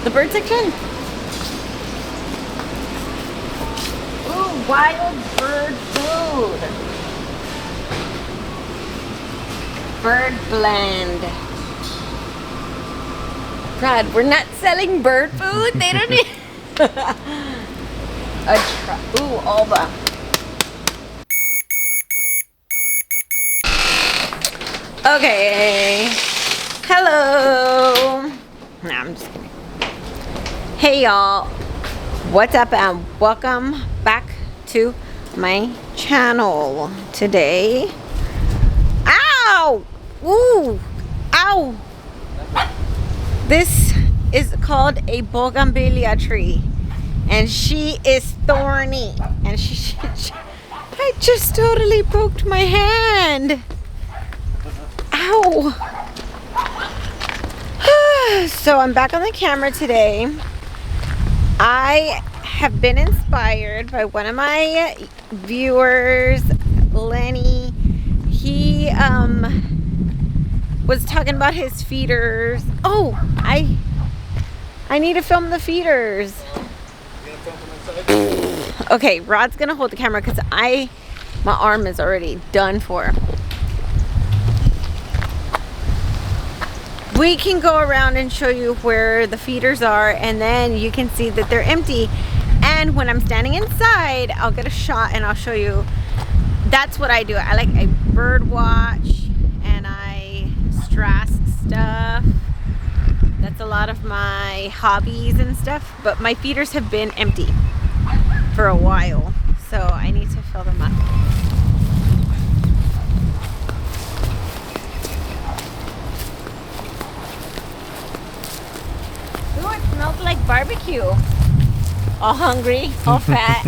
The bird section? Ooh, wild bird food. Bird blend. Brad, we're not selling bird food? They don't need ooh, Alba. Okay. Hello. No, I'm just kidding. Hey y'all. What's up and welcome back to my channel today. Ow! Ooh! Ow! This is called a bougainvillea tree, and she is thorny. And I just totally poked my hand. Ow! So I'm back on the camera today. I have been inspired by one of my viewers, Lenny. He was talking about his feeders. Oh, I need to film the feeders. Okay, Rod's gonna hold the camera because my arm is already done for. We can go around and show you where the feeders are, and then you can see that they're empty. And when I'm standing inside, I'll get a shot and I'll show you. That's what I do. I like a bird watch and I strask stuff. That's a lot of my hobbies and stuff. But my feeders have been empty for a while, so I need to fill them up. Ooh, it smells like barbecue. All hungry, all fat.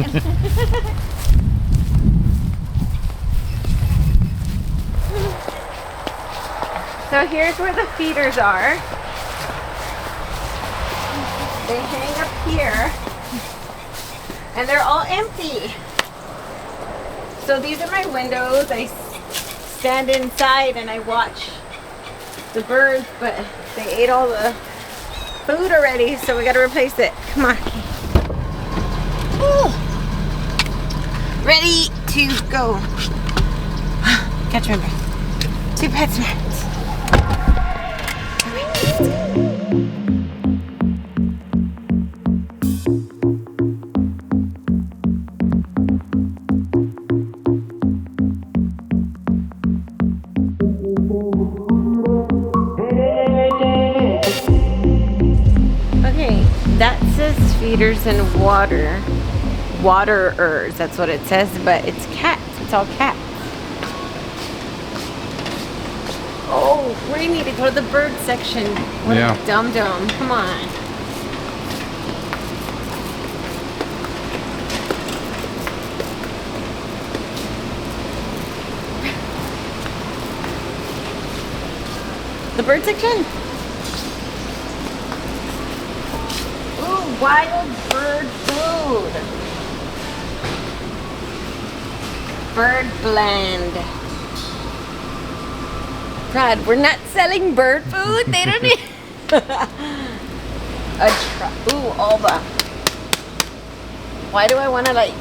So here's where the feeders are. They hang up here. And they're all empty. So these are my windows. I stand inside and I watch the birds, but they ate all the food already, so we gotta replace it. Come on. Ooh. Ready to go. Catch my breath. 2 pets minutes. That says feeders and waterers, that's what it says, but it's cats, it's all cats. Oh, we need to go to the bird section. What a dum-dum, come on. The bird section? Wild bird food. Bird blend. Brad, we're not selling bird food? They don't need ooh, Alba. Why do I want to like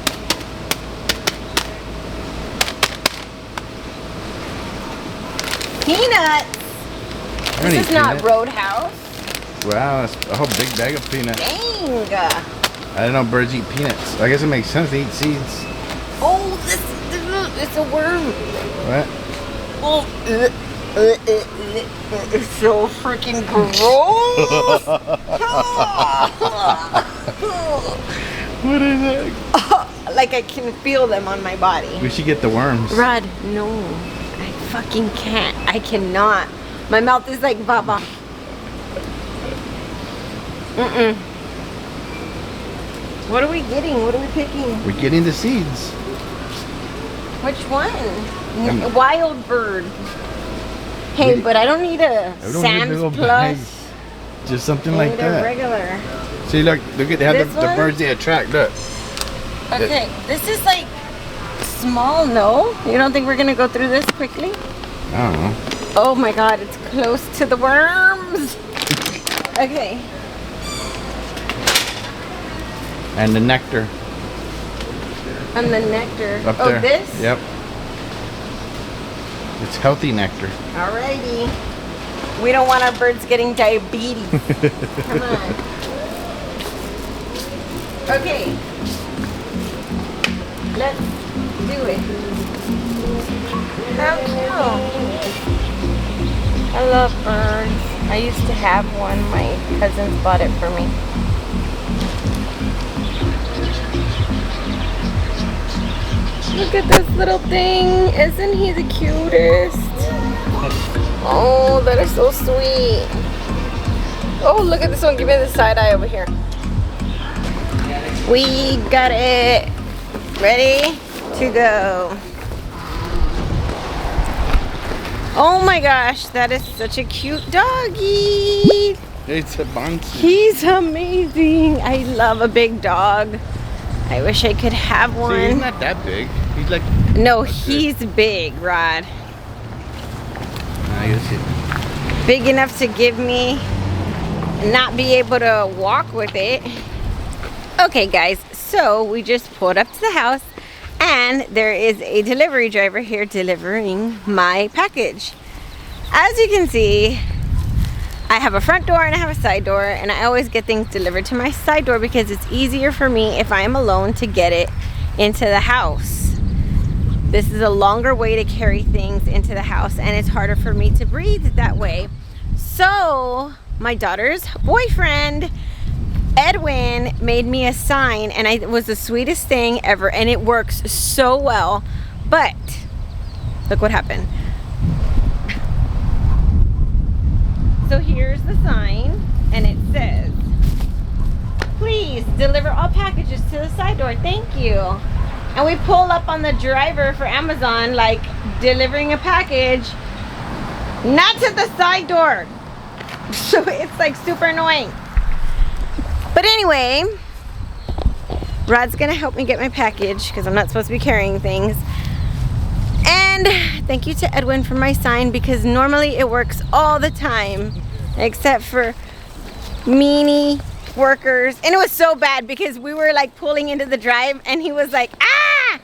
peanuts? This is not Roadhouse. Wow, that's a whole big bag of peanuts. Dang! I didn't know birds eat peanuts. I guess it makes sense. They eat seeds. Oh, this it's a worm. What? Oh, it's so freaking gross. What is that? Like I can feel them on my body. We should get the worms. Rod, no, I fucking can't. I cannot. My mouth is like Baba. Mm-mm. What are we getting? What are we picking? We're getting the seeds. Which one? Wild bird. Hey, but I don't need a Sam's Plus. Bags. Just something like that. Regular. See, look at they have the birds they attract. Look. Okay, this is like small. No, you don't think we're gonna go through this quickly? I don't know. Oh my God, it's close to the worms. Okay. And the nectar. And the nectar. Up Oh, there. this? Yep. It's healthy nectar. Alrighty. We don't want our birds getting diabetes. Come on. Okay. Let's do it. How cute. I love birds. I used to have one. My cousins bought it for me. Look at this little thing. Isn't he the cutest? Oh, that is so sweet. Oh, look at this one. Give me the side eye over here. We got it. Ready to go. Oh my gosh, that is such a cute doggy. It's a bouncy. He's amazing. I love a big dog. I wish I could have one. See, he's not that big. He's like... No, he's big, Rod. I guess Big enough to give me, not be able to walk with it. Okay guys, so we just pulled up to the house and there is a delivery driver here delivering my package. As you can see, I have a front door and I have a side door, and I always get things delivered to my side door because it's easier for me if I am alone to get it into the house. This is a longer way to carry things into the house, and it's harder for me to breathe that way. So my daughter's boyfriend, Edwin, made me a sign, and it was the sweetest thing ever, and it works so well. But look what happened. So here's the sign, and it says, please deliver all packages to the side door, thank you. And we pull up on the driver for Amazon, like delivering a package, not to the side door. So it's like super annoying. But anyway, Rod's gonna help me get my package because I'm not supposed to be carrying things. And thank you to Edwin for my sign, because normally it works all the time except for meanie workers. And it was so bad because we were like pulling into the drive and he was like, ah!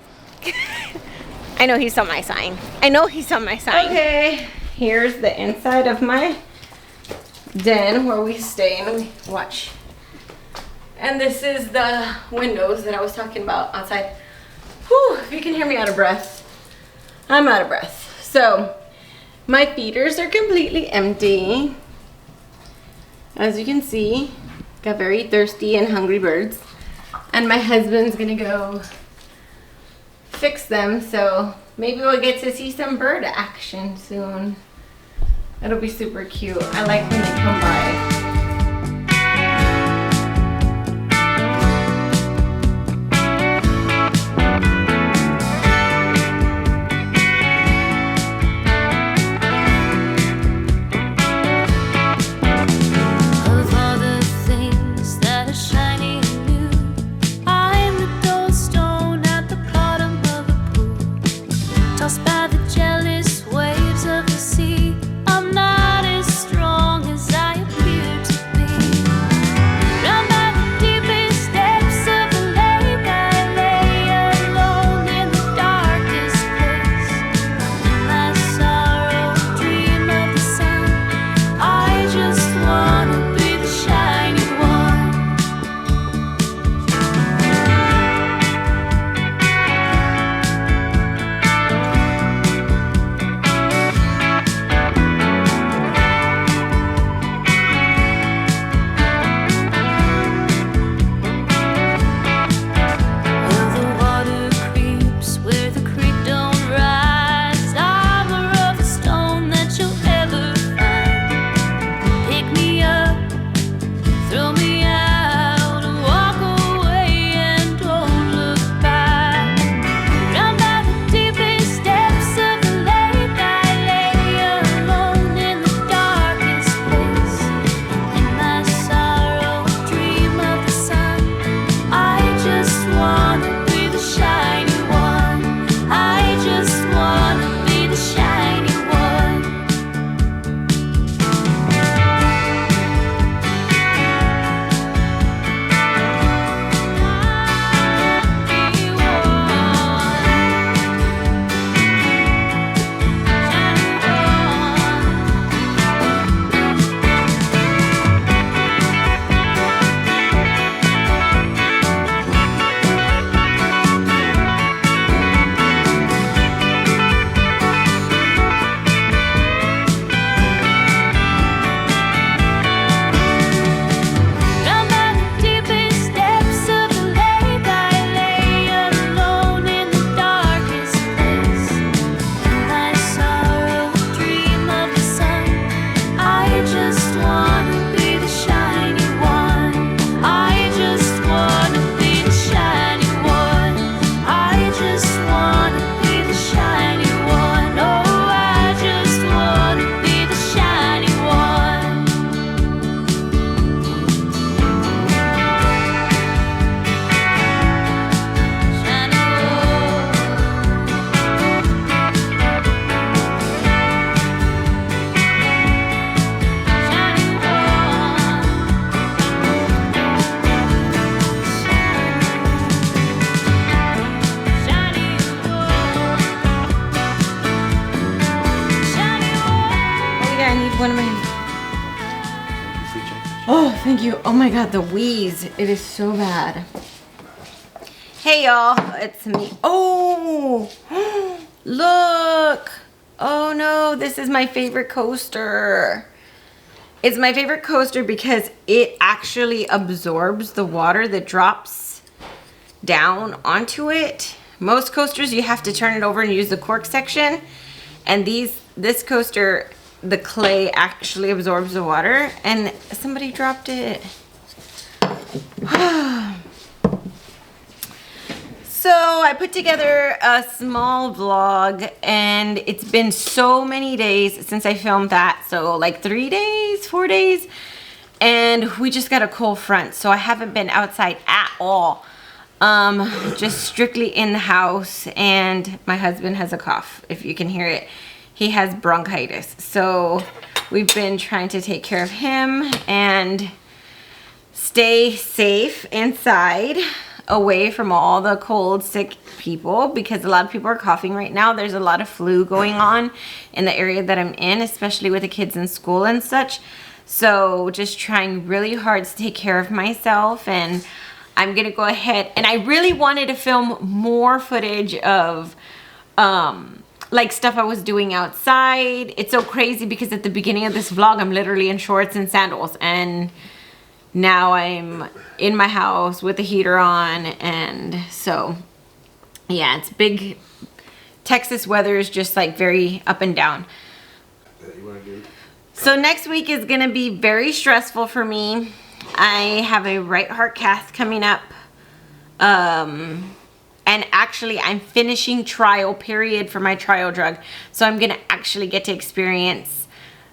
I know he saw my sign. I know he saw my sign. Okay, here's the inside of my den where we stay and we watch. And this is the windows that I was talking about outside. Whew, if you can hear me out of breath. I'm out of breath. So my feeders are completely empty. As you can see, got very thirsty and hungry birds. And my husband's gonna go fix them, so maybe we'll get to see some bird action soon. It'll be super cute. I like when they come by. Jealous waves of the sea, I'm not as strong as I appear. Oh, thank you. Oh my God, the wheeze. It is so bad. Hey y'all, it's me. Oh, look. Oh no, this is my favorite coaster. It's my favorite coaster because it actually absorbs the water that drops down onto it. Most coasters, you have to turn it over and use the cork section. And this coaster, the clay actually absorbs the water, and somebody dropped it. So I put together a small vlog, and it's been so many days since I filmed that. So like 3 days, 4 days, and we just got a cold front. So I haven't been outside at all. Just strictly in the house, and my husband has a cough, if you can hear it. He has bronchitis. So we've been trying to take care of him and stay safe inside, away from all the cold, sick people, because a lot of people are coughing right now. There's a lot of flu going on in the area that I'm in, especially with the kids in school and such. So just trying really hard to take care of myself, and I'm gonna go ahead, and I really wanted to film more footage of like stuff I was doing outside. It's so crazy because at the beginning of this vlog, I'm literally in shorts and sandals, and now I'm in my house with the heater on. And so yeah, it's big. Texas weather is just like very up and down. So next week is gonna be very stressful for me. I have a right heart cath coming up. And actually I'm finishing trial period for my trial drug. So I'm gonna actually get to experience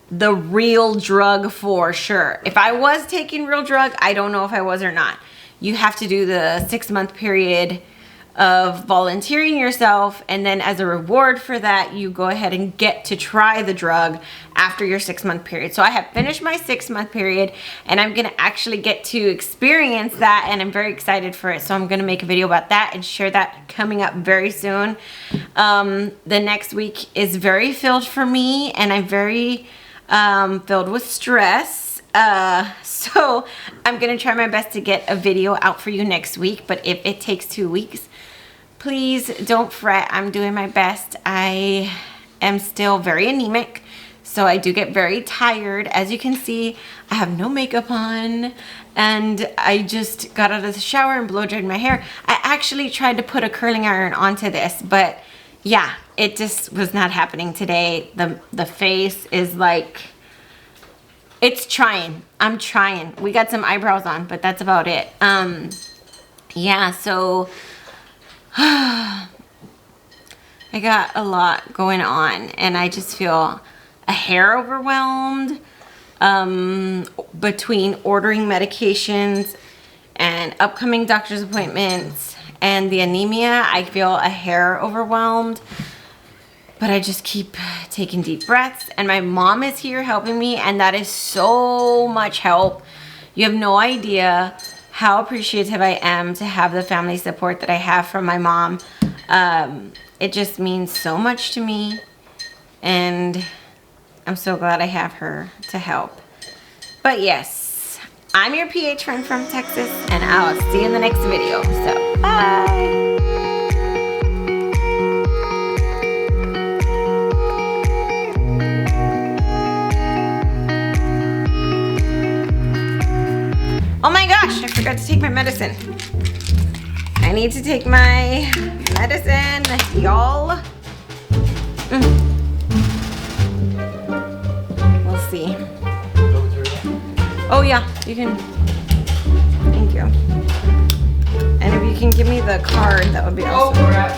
the real drug for sure. If I was taking real drug, I don't know if I was or not. You have to do the 6-month period of volunteering yourself, and then as a reward for that, you go ahead and get to try the drug after your 6-month period. So I have finished my 6-month period, and I'm gonna actually get to experience that, and I'm very excited for it. So I'm gonna make a video about that and share that coming up very soon. The next week is very filled for me, and I'm very filled with stress. So I'm gonna try my best to get a video out for you next week, but if it takes 2 weeks, please don't fret. I'm doing my best. I am still very anemic, so I do get very tired. As you can see, I have no makeup on, and I just got out of the shower and blow dried my hair. I actually tried to put a curling iron onto this, but yeah, it just was not happening today. The face is like, it's trying. I'm trying. We got some eyebrows on, but that's about it. Yeah, so I got a lot going on, and I just feel a hair overwhelmed between ordering medications and upcoming doctor's appointments and the anemia. I feel a hair overwhelmed, but I just keep taking deep breaths, and my mom is here helping me, and that is so much help. You have no idea how appreciative I am to have the family support that I have from my mom. It just means so much to me, and I'm so glad I have her to help. But yes, I'm your PH friend from Texas, and I'll see you in the next video. So bye. Oh my gosh, I forgot to take my medicine. I need to take my medicine, y'all. We'll see. Oh yeah, you can. Thank you. And if you can give me the card, that would be awesome. Oh, crap.